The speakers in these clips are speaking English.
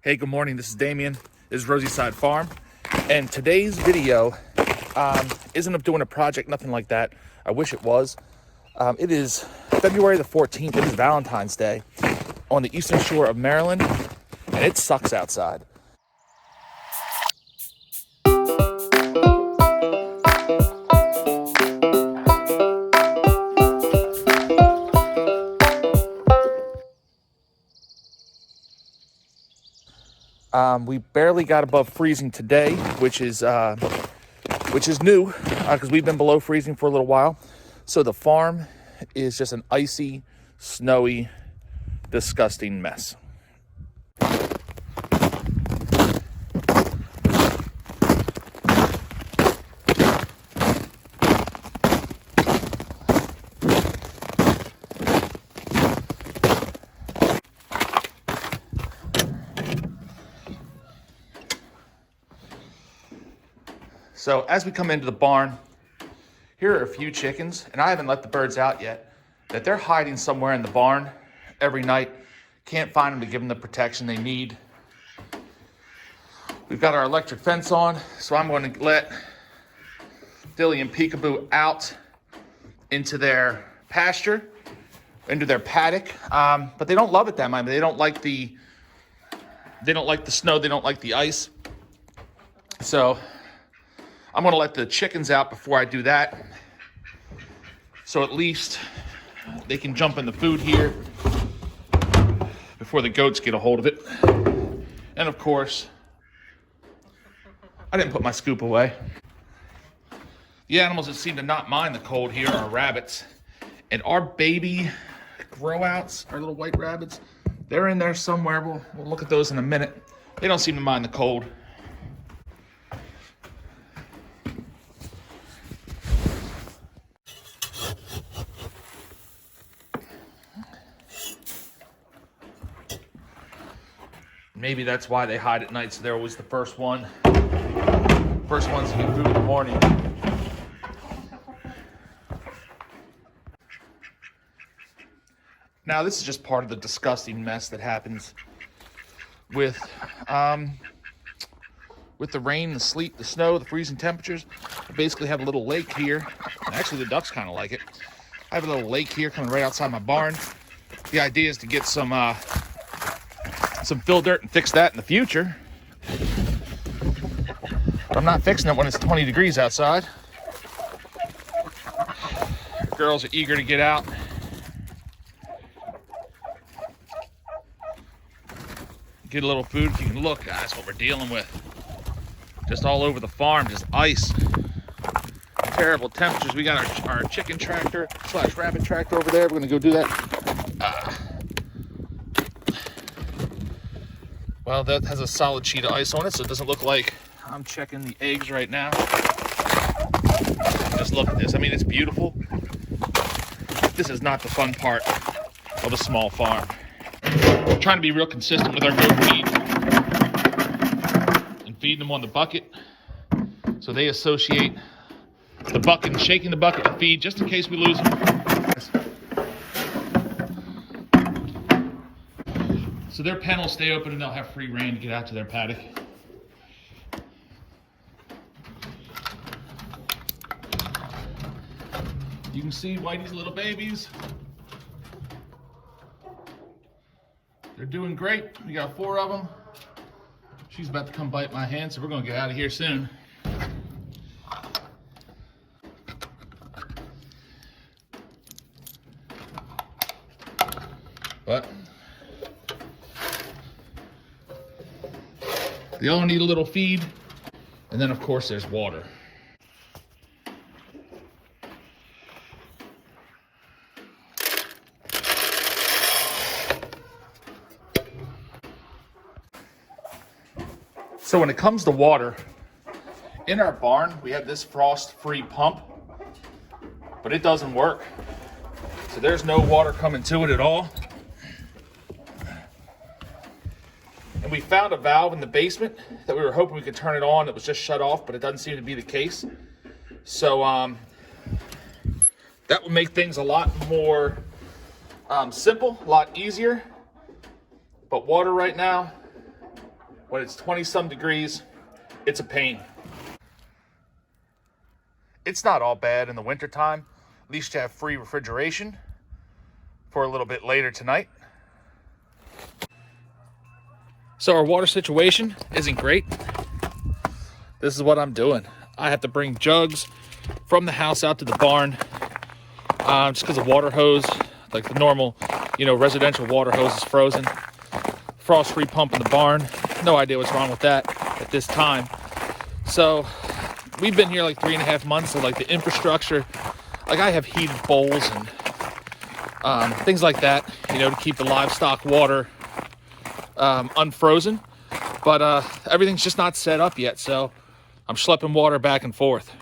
Hey, good morning. This is Damien. This is Rosy Side Farm. And today's video isn't of doing a project, nothing like that. I wish it was. It is February the 14th. It is Valentine's Day on the eastern shore of Maryland, and it sucks outside. We barely got above freezing today, which is new because we've been below freezing for a little while. So the farm is just an icy, snowy, disgusting mess. So as we come into the barn, here are a few chickens, and I haven't let the birds out yet, that they're hiding somewhere in the barn every night. Can't find them to give them the protection they need. We've got our electric fence on, so I'm going to let Dilly and Peekaboo out into their pasture, into their paddock. But they don't love it that much. They don't like the snow. They don't like the ice. So I'm going to let the chickens out before I do that. So at least they can jump in the food here before the goats get a hold of it. And of course, I didn't put my scoop away. The animals that seem to not mind the cold here are rabbits. And our baby grow-outs, our little white rabbits, they're in there somewhere. We'll look at those in a minute. They don't seem to mind the cold. Maybe that's why they hide at night, so they're always the first ones to get food in the morning. Now, this is just part of the disgusting mess that happens with the rain, the sleet, the snow, the freezing temperatures. I basically have a little lake here. Actually, the ducks kind of like it. I have a little lake here coming right outside my barn. The idea is to get some fill dirt and fix that in the future. But I'm not fixing it when it's 20 degrees outside. The girls are eager to get out. Get a little food. If you can look, guys, what we're dealing with. Just all over the farm, just ice. Terrible temperatures. We got our chicken tractor / rabbit tractor over there. We're gonna go do that. Well, that has a solid sheet of ice on it, so it doesn't look like I'm checking the eggs right now. Just look at this. I mean, it's beautiful. This is not the fun part of a small farm. We're trying to be real consistent with our goat feed and feeding them on the bucket, so they associate the bucket and shaking the bucket to feed just in case we lose them. So their pen will stay open and they'll have free rein to get out to their paddock. You can see Whitey's little babies. They're doing great. We got 4 of them. She's about to come bite my hand, so we're gonna get out of here soon. But they all need a little feed, and then of course there's water. So when it comes to water, in our barn we have this frost-free pump, but it doesn't work. So there's no water coming to it at all. And we found a valve in the basement that we were hoping we could turn it on. It was just shut off, but it doesn't seem to be the case. So that would make things a lot more simple, a lot easier. But water right now When it's 20 some degrees, it's a pain. It's not all bad in the wintertime. At least you have free refrigeration for a little bit later tonight. So our water situation isn't great. This is what I'm doing. I have to bring jugs from the house out to the barn just because the water hose, like the normal, residential water hose, is frozen. Frost-free pump in the barn. No idea what's wrong with that at this time. So we've been here like 3.5 months, so like the infrastructure, like I have heated bowls and things like that, to keep the livestock water unfrozen. But everything's just not set up yet, so I'm schlepping water back and forth.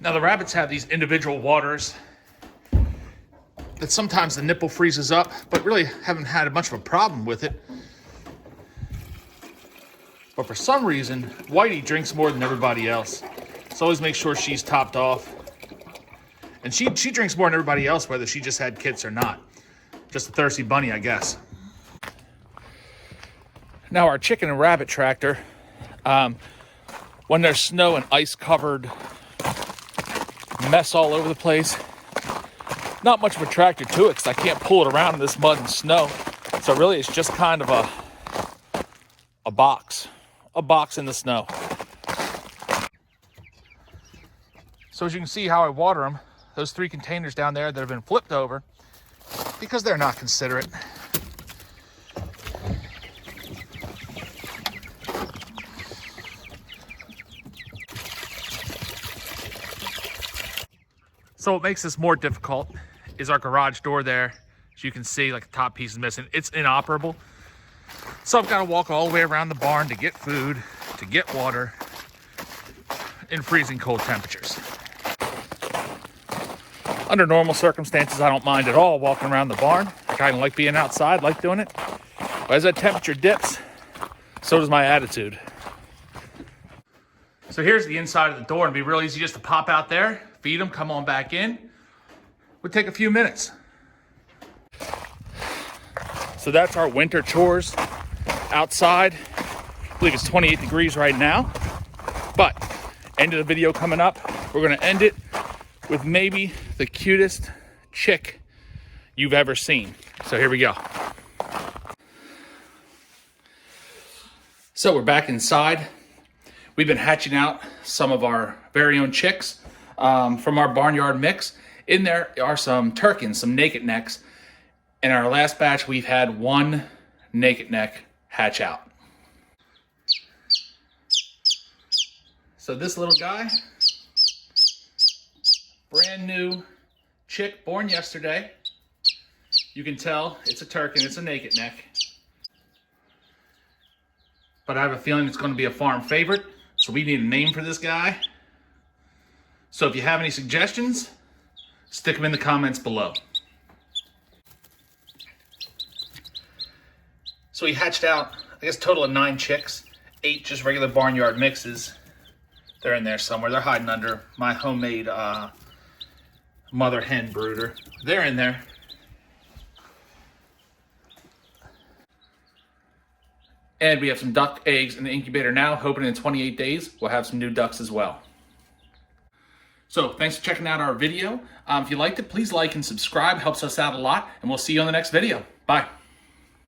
Now the rabbits have these individual waters that sometimes the nipple freezes up, but really haven't had much of a problem with it. But for some reason, Whitey drinks more than everybody else. So always make sure she's topped off. And she drinks more than everybody else, whether she just had kits or not. Just a thirsty bunny, I guess. Now our chicken and rabbit tractor, when there's snow and ice covered mess all over the place, not much of a tractor to it because I can't pull it around in this mud and snow. So really it's just kind of a box in the snow. So as you can see how I water them, those 3 containers down there that have been flipped over because they're not considerate. So what makes this more difficult is our garage door there. As you can see, like the top piece is missing. It's inoperable. So I've got to walk all the way around the barn to get food, to get water in freezing cold temperatures. Under normal circumstances, I don't mind at all walking around the barn. I kind of like being outside, like doing it. But as that temperature dips, so does my attitude. So here's the inside of the door. It'd be real easy just to pop out there, feed them, come on back in. Would take a few minutes. So that's our winter chores outside. I believe it's 28 degrees right now. But end of the video coming up. We're gonna end it with maybe the cutest chick you've ever seen. So here we go. So we're back inside. We've been hatching out some of our very own chicks from our barnyard mix. In there are some turkeys, some naked necks. In our last batch, we've had 1 naked neck hatch out. So this little guy, brand new chick born yesterday. You can tell it's a turkey, it's a naked neck. But I have a feeling it's going to be a farm favorite. So we need a name for this guy. So if you have any suggestions, stick them in the comments below. So we hatched out, I guess, a total of 9 chicks, 8 just regular barnyard mixes. They're in there somewhere. They're hiding under my homemade mother hen brooder. They're in there. And we have some duck eggs in the incubator now, hoping in 28 days we'll have some new ducks as well. So thanks for checking out our video. If you liked it, please like and subscribe. Helps us out a lot. And we'll see you on the next video. Bye.